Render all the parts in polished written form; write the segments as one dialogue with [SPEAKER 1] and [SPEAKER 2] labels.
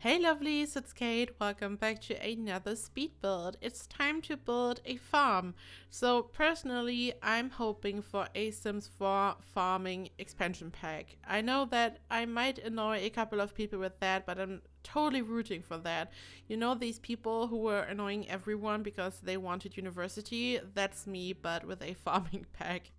[SPEAKER 1] Hey lovelies, it's Kate. Welcome back to another speed build. It's time to build a farm. So personally, I'm hoping for a Sims 4 farming expansion pack. I know that I might annoy a couple of people with that, but I'm totally rooting for that. You know, these people who were annoying everyone because they wanted university? That's me, but with a farming pack.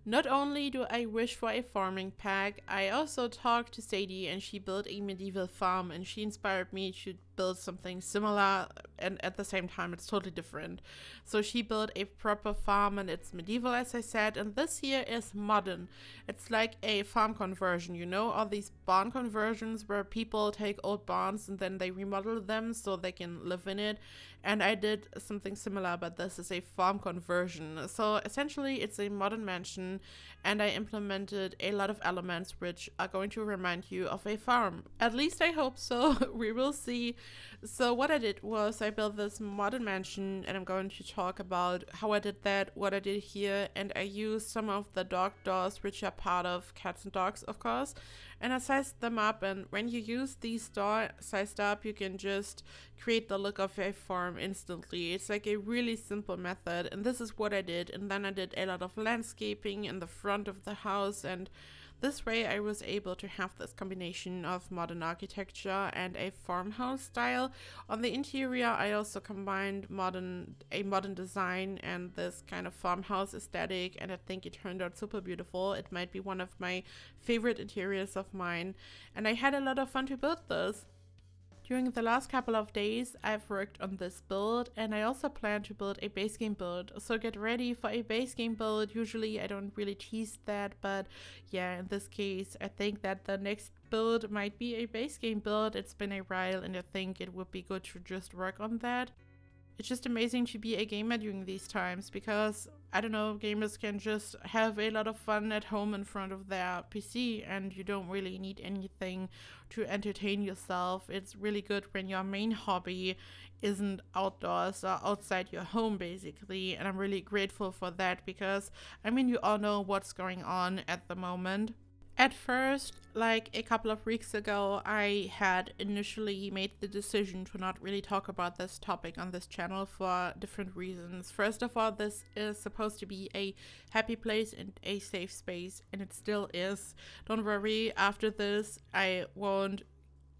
[SPEAKER 1] Not only do I wish for a farming pack, I also talked to Sadie and she built a medieval farm and she inspired me to build something similar and at the same time it's totally different. So she built a proper farm and it's medieval as I said, and this here is modern. It's like a farm conversion, you know, all these barn conversions where people take old barns and then they remodel them so they can live in it. And I did something similar, but this is a farm conversion. So essentially it's a modern mansion and I implemented a lot of elements which are going to remind you of a farm. At least I hope so. We will see. So what I did was I built this modern mansion and I'm going to talk about how I did that, what I did here, and I used some of the dog doors which are part of cats and dogs, of course, and I sized them up. And when you use these door sized up, you can just create the look of a farm instantly. It's like a really simple method, and this is what I did. And then I did a lot of landscaping in the front of the house, and this way I was able to have this combination of modern architecture and a farmhouse style. On the interior I also combined a modern design and this kind of farmhouse aesthetic, and I think it turned out super beautiful. It might be one of my favorite interiors of mine, and I had a lot of fun to build this. During the last couple of days, I've worked on this build, and I also plan to build a base game build. So get ready for a base game build. Usually I don't really tease that, but yeah, in this case, I think that the next build might be a base game build. It's been a while, and I think it would be good to just work on that. It's just amazing to be a gamer during these times because, I don't know, gamers can just have a lot of fun at home in front of their PC and you don't really need anything to entertain yourself. It's really good when your main hobby isn't outdoors or outside your home basically, and I'm really grateful for that because, I mean, you all know what's going on at the moment. At first, like a couple of weeks ago, I had initially made the decision to not really talk about this topic on this channel for different reasons. First of all, this is supposed to be a happy place and a safe space, and it still is. Don't worry, after this, I won't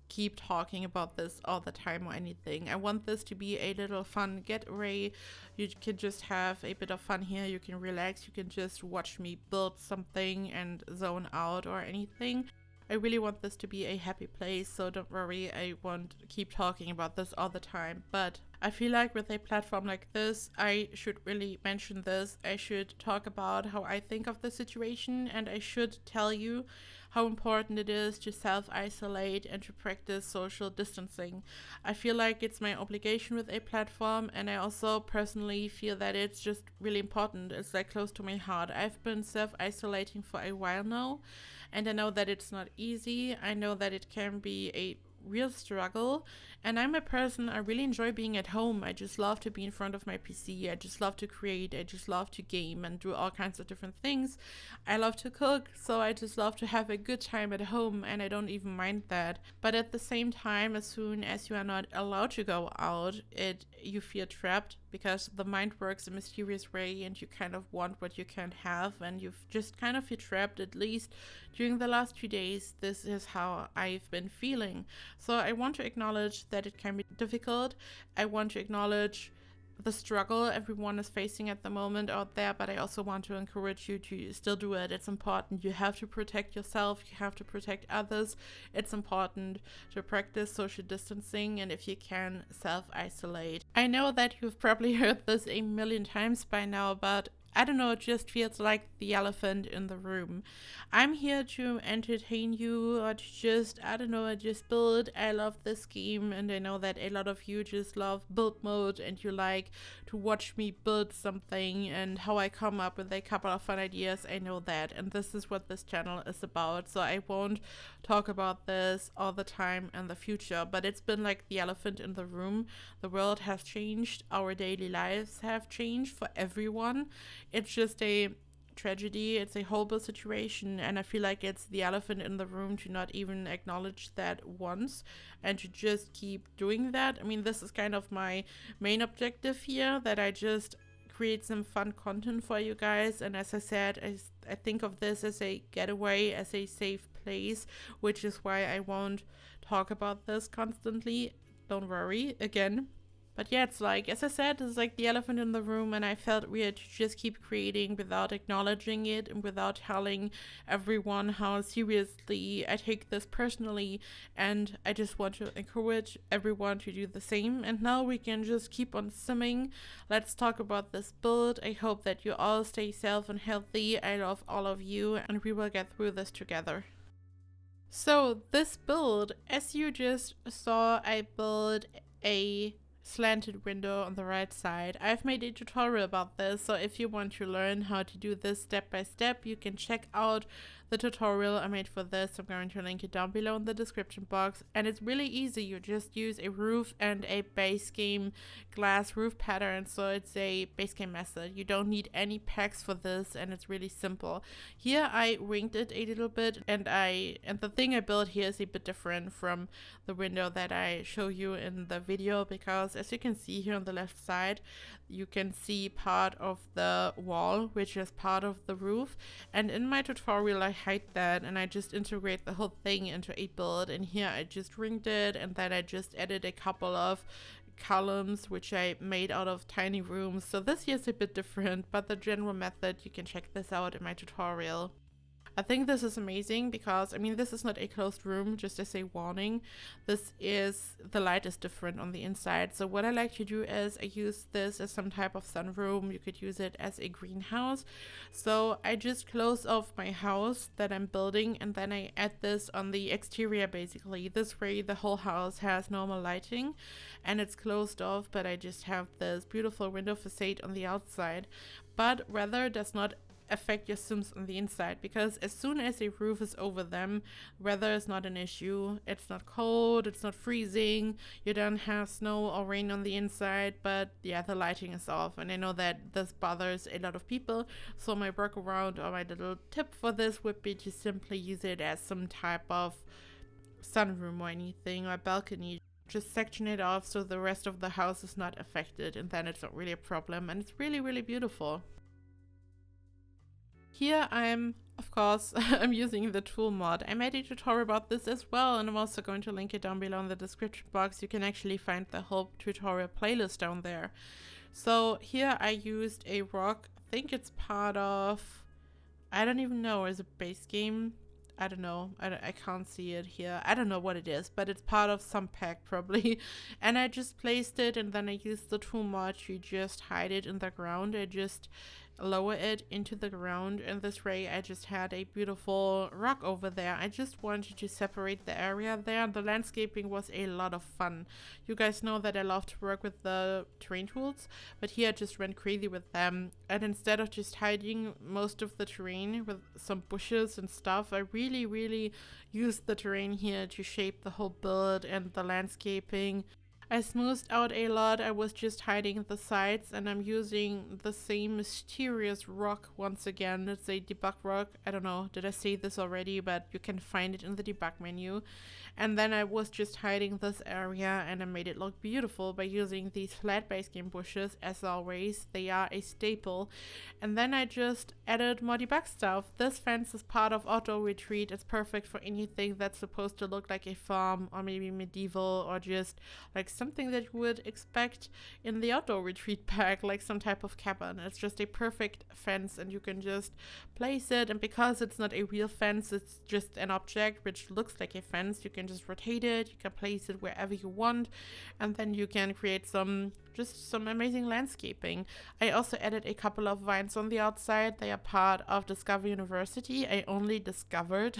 [SPEAKER 1] keep talking about this all the time or anything. I want this to be a little fun getaway. You can just have a bit of fun here. You can relax. You can just watch me build something and zone out or anything. I really want this to be a happy place, so don't worry, I won't keep talking about this all the time. But I feel like with a platform like this, I should really mention this. I should talk about how I think of the situation, and I should tell you how important it is to self-isolate and to practice social distancing. I feel like it's my obligation with a platform, and I also personally feel that it's just really important. It's like close to my heart. I've been self-isolating for a while now, and I know that it's not easy. I know that it can be a real struggle, and I'm a person, I really enjoy being at home. I just love to be in front of my PC. I just love to create. I just love to game and do all kinds of different things. I love to cook, so I just love to have a good time at home, and I don't even mind that. But at the same time, as soon as you are not allowed to go out, you feel trapped because the mind works a mysterious way and you kind of want what you can't have, and you just kind of feel trapped. At least during the last 2 days, this is how I've been feeling. So I want to acknowledge that it can be difficult. I want to acknowledge the struggle everyone is facing at the moment out there, but I also want to encourage you to still do it. It's important. You have to protect yourself. You have to protect others. It's important to practice social distancing, and if you can, self-isolate. I know that you've probably heard this a million times by now, but I don't know, it just feels like the elephant in the room. I'm here to entertain you or to just, I don't know, just build. I love this game, and I know that a lot of you just love build mode and you like to watch me build something and how I come up with a couple of fun ideas. I know that, and this is what this channel is about. So I won't talk about this all the time in the future, but it's been like the elephant in the room. The world has changed. Our daily lives have changed for everyone. It's just a tragedy. It's a horrible situation, and I feel like it's the elephant in the room to not even acknowledge that once and to just keep doing that. I mean, this is kind of my main objective here, that I just create some fun content for you guys. And as I said, I think of this as a getaway, as a safe place, which is why I won't talk about this constantly. Don't worry, again. But yeah, it's like, as I said, it's like the elephant in the room, and I felt weird to just keep creating without acknowledging it and without telling everyone how seriously I take this personally, and I just want to encourage everyone to do the same. And now we can just keep on simming. Let's talk about this build. I hope that you all stay safe and healthy. I love all of you, and we will get through this together. So this build, as you just saw, I built a slanted window on the right side. I've made a tutorial about this, so if you want to learn how to do this step by step, you can check out the tutorial I made for this. I'm going to link it down below in the description box, and it's really easy. You just use a roof and a base game glass roof pattern, so it's a base game method. You don't need any packs for this, and it's really simple. Here I winged it a little bit, and the thing I built here is a bit different from the window that I show you in the video, because as you can see here on the left side, you can see part of the wall, which is part of the roof, and in my tutorial I hide that and I just integrate the whole thing into a build. And here I just ringed it, and then I just added a couple of columns which I made out of tiny rooms. So this here is a bit different, but the general method, you can check this out in my tutorial. I think this is amazing because, I mean, this is not a closed room, just as a warning. The light is different on the inside. So what I like to do is I use this as some type of sunroom. You could use it as a greenhouse. So I just close off my house that I'm building, and then I add this on the exterior basically. This way the whole house has normal lighting and it's closed off, but I just have this beautiful window facade on the outside. But weather does not affect your sims on the inside, because as soon as a roof is over them, weather is not an issue. It's not cold, it's not freezing, you don't have snow or rain on the inside, but yeah, the lighting is off. And I know that this bothers a lot of people, so my workaround or my little tip for this would be to simply use it as some type of sunroom or anything, or balcony. Just section it off so the rest of the house is not affected, and then it's not really a problem, and it's really, really beautiful. Here I'm, of course, I'm using the tool mod. I made a tutorial about this as well, and I'm also going to link it down below in the description box. You can actually find the whole tutorial playlist down there. So here I used a rock. I think it's part of, I don't even know, is it base game? I don't know. I can't see it here. I don't know what it is, but it's part of some pack probably. And I just placed it, and then I used the tool mod to just hide it in the ground. I just lower it into the ground, and this way I just had a beautiful rock over there. I just wanted to separate the area there. The landscaping was a lot of fun. You guys know that I love to work with the terrain tools, but here I just went crazy with them, and instead of just hiding most of the terrain with some bushes and stuff, I really used the terrain here to shape the whole build and the landscaping. I smoothed out a lot. I was just hiding the sides, and I'm using the same mysterious rock once again. It's a debug rock. I don't know, did I say this already, but you can find it in the debug menu. And then I was just hiding this area, and I made it look beautiful by using these flat base game bushes. As always, they are a staple. And then I just added more debug stuff. This fence is part of Auto Retreat. It's perfect for anything that's supposed to look like a farm, or maybe medieval, or just like something that you would expect in the Auto Retreat pack, like some type of cabin. It's just a perfect fence, and you can just place it, and because it's not a real fence, it's just an object which looks like a fence, you can just rotate it, you can place it wherever you want, and then you can create some amazing landscaping. I also added a couple of vines on the outside. They are part of Discover University. I only discovered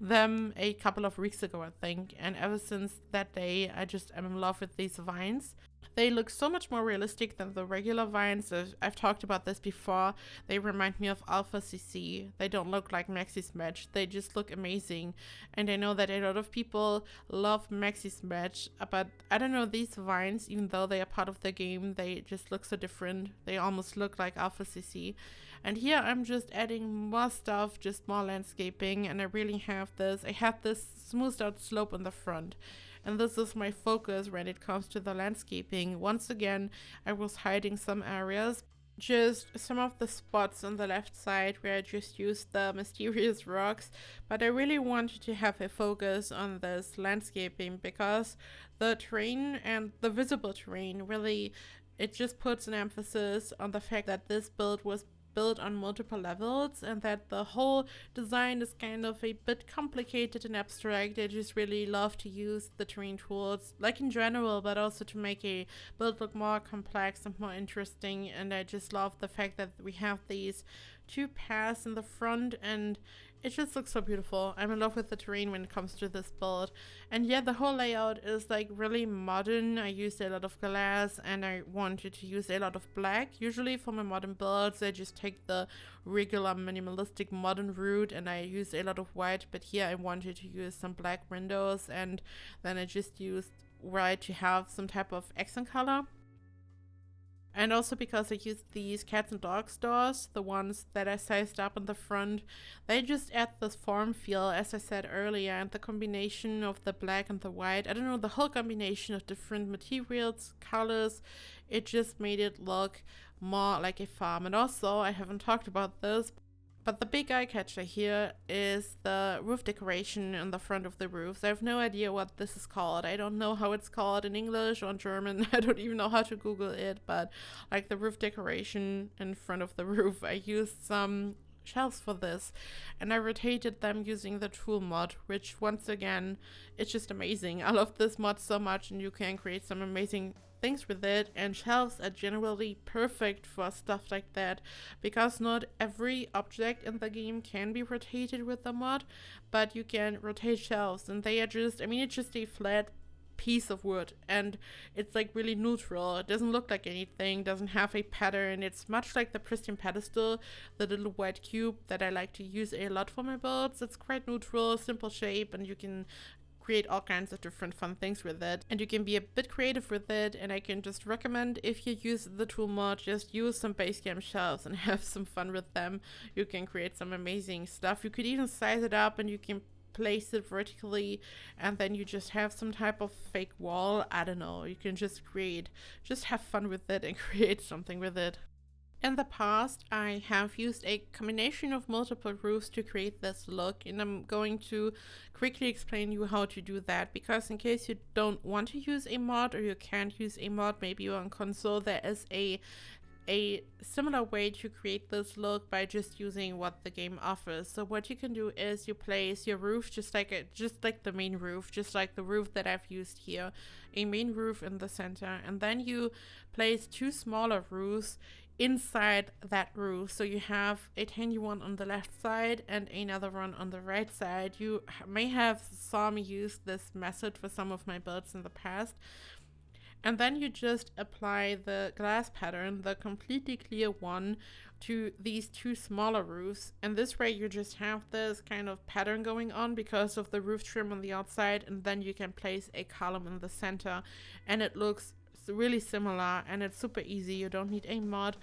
[SPEAKER 1] them a couple of weeks ago, I think, and ever since that day I just am in love with with these vines. They look so much more realistic than the regular vines. I've talked about this before. They remind me of Alpha CC. They don't look like Maxi Smash. They just look amazing. And I know that a lot of people love Maxi Smash, but I don't know, these vines, even though they are part of the game, they just look so different. They almost look like Alpha CC. And here I'm just adding more stuff, just more landscaping, and I really have this. I have this smoothed out slope in the front. And this is my focus when it comes to the landscaping. Once again, I was hiding some areas, just some of the spots on the left side where I just used the mysterious rocks, but I really wanted to have a focus on this landscaping because the terrain and the visible terrain really, it just puts an emphasis on the fact that this build was built on multiple levels and that the whole design is kind of a bit complicated and abstract. I just really love to use the terrain tools, like in general, but also to make a build look more complex and more interesting. And I just love the fact that we have these two paths in the front, and it just looks so beautiful. I'm in love with the terrain when it comes to this build. And yeah, the whole layout is like really modern. I used a lot of glass and I wanted to use a lot of black. Usually for my modern builds, I just take the regular minimalistic modern route and I use a lot of white. But here I wanted to use some black windows, and then I just used white to have some type of accent color. And also because I used these cats and dogs doors, the ones that I sized up in the front, they just add this form feel, as I said earlier, and the combination of the black and the white, I don't know, the whole combination of different materials, colors, it just made it look more like a farm. And also, I haven't talked about this, but the big eye catcher here is the roof decoration on the front of the roofs. I have no idea what this is called. I don't know how it's called in English or in German. I don't even know how to Google it, but like the roof decoration in front of the roof, I used some shelves for this and I rotated them using the tool mod, which once again, it's just amazing. I love this mod so much, and you can create some amazing things with it, and shelves are generally perfect for stuff like that because not every object in the game can be rotated with the mod, but you can rotate shelves and they are just, I mean, it's just a flat piece of wood and it's like really neutral. It doesn't look like anything, doesn't have a pattern. It's much like the pristine pedestal, the little white cube that I like to use a lot for my builds. It's quite neutral, simple shape, and you can create all kinds of different fun things with it, and you can be a bit creative with it. And I can just recommend, if you use the tool mod, just use some base game shelves and have some fun with them. You can create some amazing stuff. You could even size it up and you can place it vertically, and then you just have some type of fake wall. I don't know, you can just have fun with it and create something with it. In the past, I have used a combination of multiple roofs to create this look, and I'm going to quickly explain you how to do that, because in case you don't want to use a mod or you can't use a mod, maybe you're on console, there is a similar way to create this look by just using what the game offers. So what you can do is you place your roof just like the main roof, just like the roof that I've used here, a main roof in the center, and then you place two smaller roofs inside that roof. So you have a tiny one on the left side and another one on the right side. You may have saw me use this method for some of my builds in the past. And then you just apply the glass pattern, the completely clear one, to these two smaller roofs. And this way you just have this kind of pattern going on because of the roof trim on the outside. And then you can place a column in the center and it looks really similar, and it's super easy. You don't need a mod.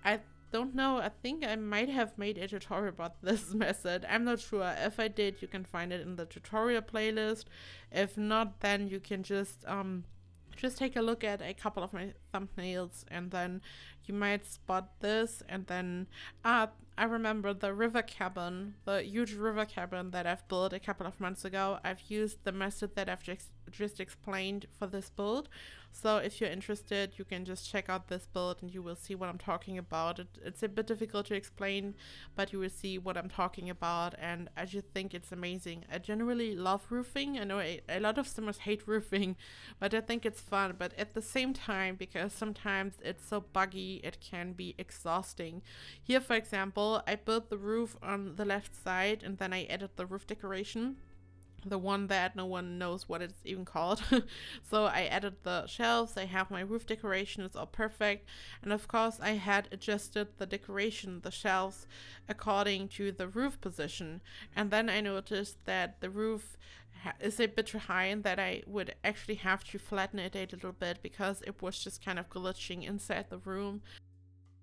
[SPEAKER 1] I don't know, I think I might have made a tutorial about this method. I'm not sure. If I did, you can find it in the tutorial playlist. If not, then you can just take a look at a couple of my thumbnails and then you might spot this. And then I remember the river cabin, the huge river cabin that I've built a couple of months ago. I've used the method that I've just explained for this build. So if you're interested, you can just check out this build and you will see what I'm talking about. It's a bit difficult to explain, but you will see what I'm talking about, and I just think it's amazing. I generally love roofing. I know a lot of simmers hate roofing, but I think it's fun. But at the same time, because sometimes it's so buggy, it can be exhausting. Here, for example, I built the roof on the left side and then I added the roof decoration. the one that no one knows what it's even called. So I added the shelves, I have my roof decoration, it's all perfect. And of course, I had adjusted the decoration, the shelves, according to the roof position. And then I noticed that the roof is a bit too high and that I would actually have to flatten it a little bit because it was just kind of glitching inside the room.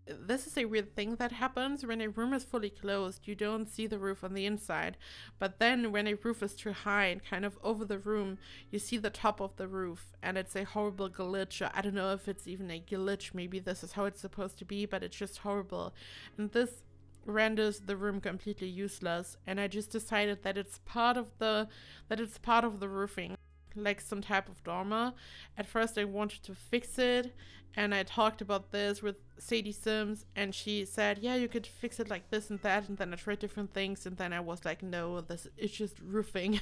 [SPEAKER 1] This is a weird thing that happens when a room is fully closed. You don't see the roof on the inside. But then when a roof is too high and kind of over the room, you see the top of the roof. And it's a horrible glitch. I don't know if it's even a glitch. Maybe this is how it's supposed to be, but it's just horrible. And this renders the room completely useless. And I just decided that it's part of the roofing, like some type of dormer. At first I wanted to fix it, and I talked about this with Sadie Sims, and she said, yeah, you could fix it like this and that, and then I tried different things, and then I was like, no, this is just roofing.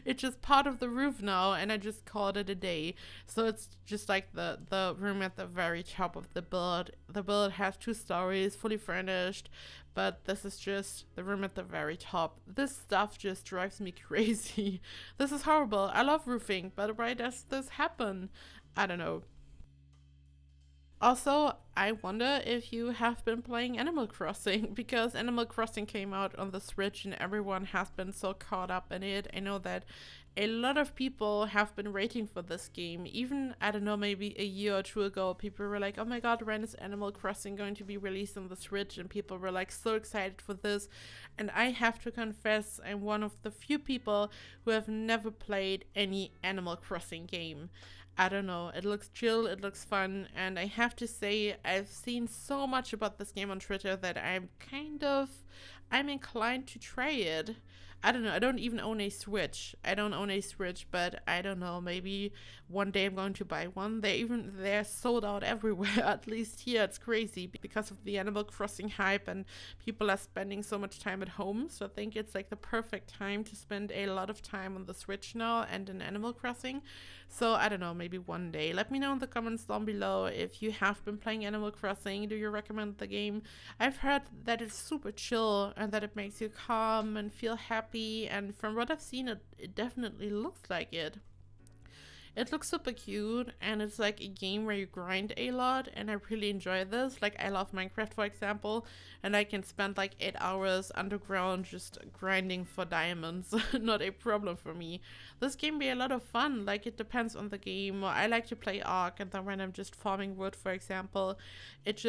[SPEAKER 1] It's just part of the roof now, and I just called it a day. So it's just like the room at the very top of the build. The build has 2 stories, fully furnished, but this is just the room at the very top. This stuff just drives me crazy. This is horrible. I love roofing, but why does this happen? I don't know. Also, I wonder if you have been playing Animal Crossing, because Animal Crossing came out on the Switch and everyone has been so caught up in it. I know that a lot of people have been waiting for this game. Even, I don't know, maybe a year or 2 ago, people were like, oh my god, when is Animal Crossing going to be released on the Switch? And people were like so excited for this. And I have to confess, I'm one of the few people who have never played any Animal Crossing game. I don't know, it looks chill, it looks fun, and I have to say I've seen so much about this game on Twitter that I'm inclined to try it. I don't know, I don't even own a Switch. I don't own a Switch, but I don't know, maybe one day I'm going to buy one. They're sold out everywhere, at least here. It's crazy because of the Animal Crossing hype and people are spending so much time at home. So I think it's like the perfect time to spend a lot of time on the Switch now and in Animal Crossing. So I don't know, maybe one day. Let me know in the comments down below if you have been playing Animal Crossing. Do you recommend the game? I've heard that it's super chill and that it makes you calm and feel happy, and from what I've seen, it definitely looks like it. It looks super cute, and it's like a game where you grind a lot, and I really enjoy this. Like, I love Minecraft, for example, and I can spend like 8 hours underground just grinding for diamonds. Not a problem for me. This game be a lot of fun. Like, it depends on the game. I like to play Ark, and then when I'm just farming wood, for example, it's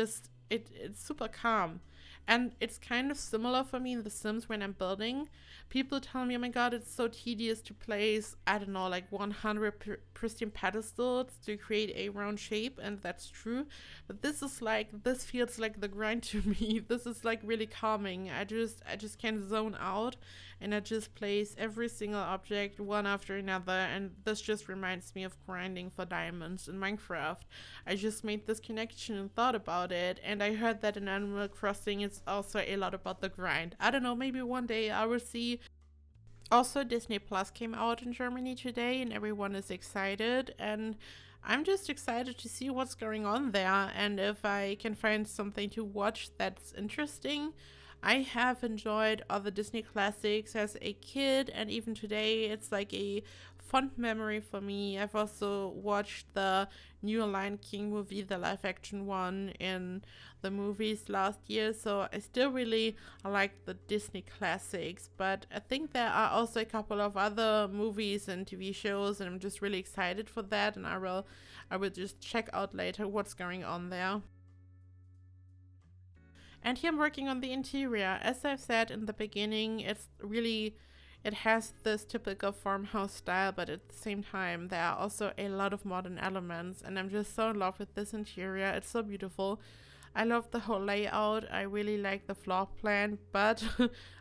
[SPEAKER 1] super calm. And it's kind of similar for me in The Sims when I'm building. People tell me, oh my god, it's so tedious to place, I don't know, like 100 pristine pedestals to create a round shape, and that's true. But this feels like the grind to me. This is like really calming. I just can zone out, and I just place every single object one after another, and this just reminds me of grinding for diamonds in Minecraft. I just made this connection and thought about it, and I heard that in Animal Crossing it's also a lot about the grind. I don't know, maybe one day I will see. Also, Disney Plus came out in Germany today, and everyone is excited, and I'm just excited to see what's going on there, and if I can find something to watch that's interesting. I have enjoyed all the Disney classics as a kid, and even today it's like a fond memory for me. I've also watched the new Lion King movie, the live action one, in the movies last year, so I still really like the Disney classics, but I think there are also a couple of other movies and TV shows, and I'm just really excited for that, and I will just check out later what's going on there. And here I'm working on the interior. As I've said in the beginning, it has this typical farmhouse style, but at the same time, there are also a lot of modern elements, and I'm just so in love with this interior. It's so beautiful. I love the whole layout. I really like the floor plan, but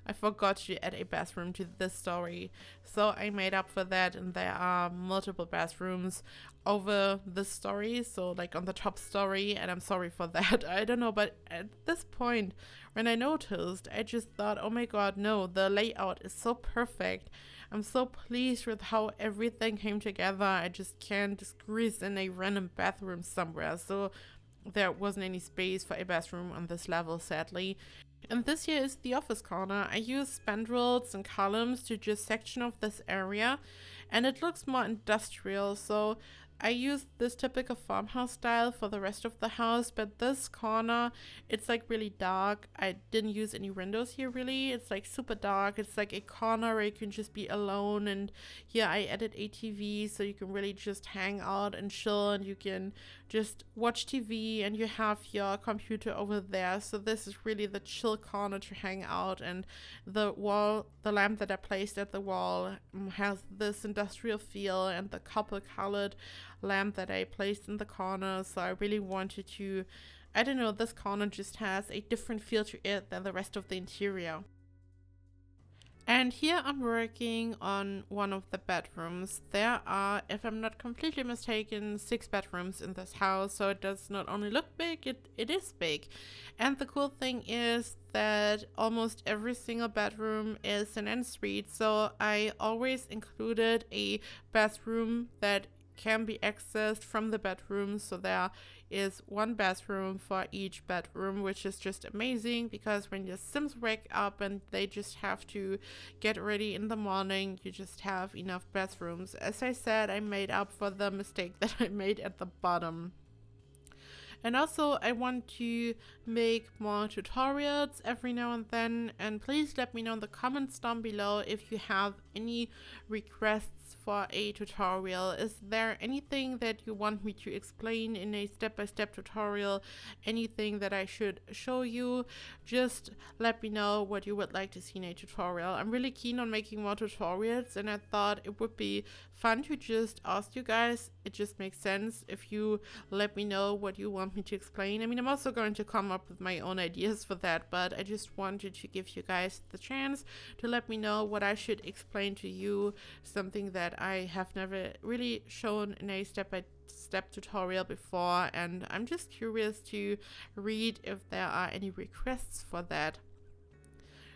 [SPEAKER 1] I forgot to add a bathroom to this story. So I made up for that, and there are multiple bathrooms over the story, so like on the top story, and I'm sorry for that. I don't know, but at this point, when I noticed, I just thought, oh my god, no, the layout is so perfect. I'm so pleased with how everything came together. I just can't squeeze in a random bathroom somewhere, so there wasn't any space for a bathroom on this level, sadly. And this here is the office corner. I use spandrels and columns to just section off this area, and it looks more industrial, so I used this typical farmhouse style for the rest of the house, but this corner, it's like really dark. I didn't use any windows here really. It's like super dark. It's like a corner where you can just be alone, and here I added a TV so you can really just hang out and chill, and you can just watch TV, and you have your computer over there. So this is really the chill corner to hang out, and the lamp that I placed at the wall has this industrial feel, and the copper colored lamp that I placed in the corner. So I really wanted to, I don't know, this corner just has a different feel to it than the rest of the interior. And here I'm working on one of the bedrooms. There are, if I'm not completely mistaken, 6 bedrooms in this house, so it does not only look big, it is big. And the cool thing is that almost every single bedroom is an ensuite, so I always included a bathroom that can be accessed from the bedroom. So there is one bathroom for each bedroom, which is just amazing, because when your Sims wake up and they just have to get ready in the morning, you just have enough bathrooms. As I said, I made up for the mistake that I made at the bottom. And also I want to make more tutorials every now and then, and please let me know in the comments down below if you have any requests for a tutorial. Is there anything that you want me to explain in a step-by-step tutorial? Anything that I should show you? Just let me know what you would like to see in a tutorial. I'm really keen on making more tutorials, and I thought it would be fun to just ask you guys. It just makes sense if you let me know what you want me to explain. I mean, I'm also going to come up with my own ideas for that, but I just wanted to give you guys the chance to let me know what I should explain to you, something that I have never really shown in a step-by-step tutorial before, and I'm just curious to read if there are any requests for that.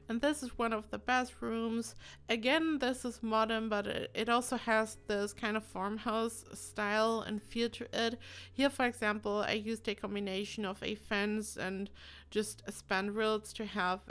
[SPEAKER 1] And this is one of the bathrooms. Again, this is modern, but it also has this kind of farmhouse style and feel to it. Here, for example, I used a combination of a fence and just spandrels to have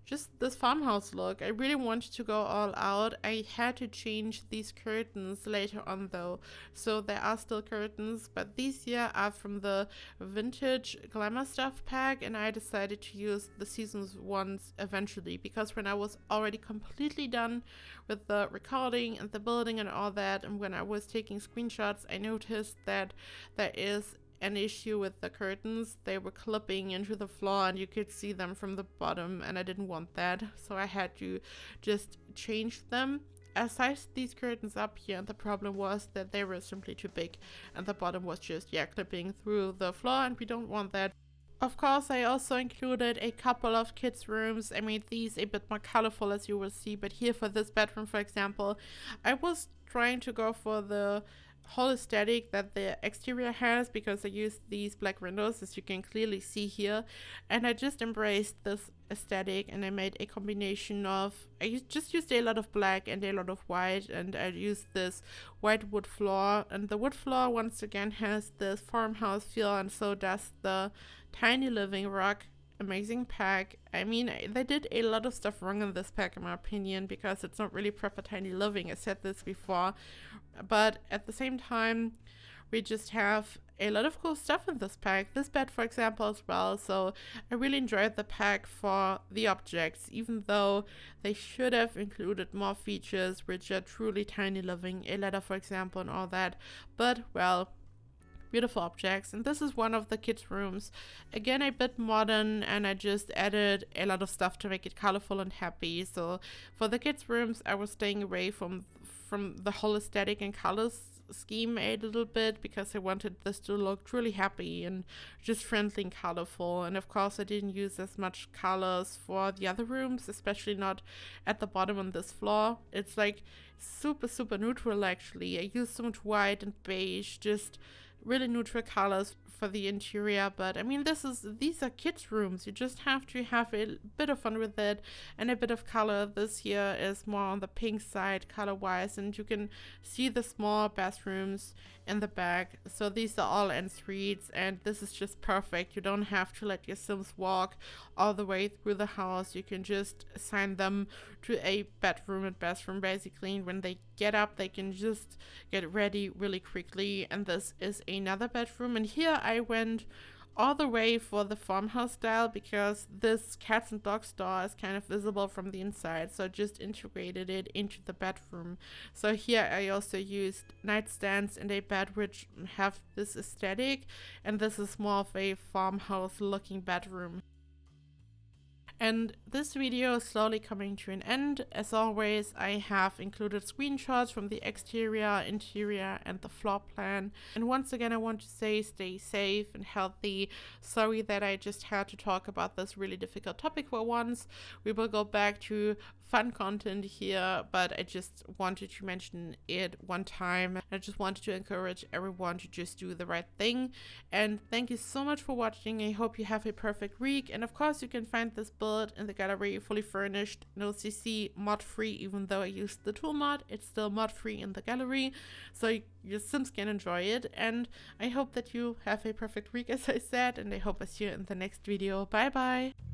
[SPEAKER 1] just this farmhouse look. I really wanted to go all out. I had to change these curtains later on though, so there are still curtains, but these here are from the vintage glamour stuff pack, and I decided to use the seasons ones eventually, because when I was already completely done with the recording and the building and all that, and when I was taking screenshots, I noticed that there is an issue with the curtains. They were clipping into the floor and you could see them from the bottom, and I didn't want that, so I had to just change them. I sized these curtains up here, and the problem was that they were simply too big, and the bottom was just clipping through the floor, and we don't want that. Of course, I also included a couple of kids' rooms. I made these a bit more colorful, as you will see, but here for this bedroom, for example, I was trying to go for the whole aesthetic that the exterior has, because I used these black windows, as you can clearly see here, and I just embraced this aesthetic, and I made a combination of, just used a lot of black and a lot of white, and I used this white wood floor, and the wood floor once again has this farmhouse feel, and so does the tiny living rock. Amazing pack. I mean, they did a lot of stuff wrong in this pack in my opinion, because it's not really proper tiny living. I said this before, but at the same time we just have a lot of cool stuff in this pack. This bed, for example, as well. So I really enjoyed the pack for the objects, even though they should have included more features which are truly tiny living, a ladder for example and all that, but well, beautiful objects. And this is one of the kids' rooms. Again, a bit modern, and I just added a lot of stuff to make it colorful and happy. So for the kids' rooms, I was staying away from the whole aesthetic and colors scheme a little bit, because I wanted this to look truly happy and just friendly and colorful. And of course, I didn't use as much colors for the other rooms, especially not at the bottom on this floor. It's like super neutral actually. I used so much white and beige, just really neutral colors for the interior. But I mean, these are kids' rooms. You just have to have a bit of fun with it and a bit of color. This here is more on the pink side color-wise, and you can see the small bathrooms in the back. So these are all en suites, and this is just perfect. You don't have to let your Sims walk all the way through the house. You can just assign them to a bedroom and bathroom basically, and when they get up they can just get ready really quickly. And this is another bedroom, and here I went all the way for the farmhouse style because this cats and dogs door is kind of visible from the inside, so I just integrated it into the bedroom. So here I also used nightstands and a bed which have this aesthetic, and this is more of a farmhouse looking bedroom. And this video is slowly coming to an end. As always, I have included screenshots from the exterior, interior, and the floor plan. And once again, I want to say stay safe and healthy. Sorry that I just had to talk about this really difficult topic for once. We will go back to fun content here, but I just wanted to mention it one time. I just wanted to encourage everyone to just do the right thing. And thank you so much for watching. I hope you have a perfect week. And of course, you can find this build in the gallery, fully furnished, no CC, mod free. Even though I used the tool mod, it's still mod free in the gallery, so your Sims can enjoy it. And I hope that you have a perfect week, as I said, and I hope I see you in the next video. Bye bye.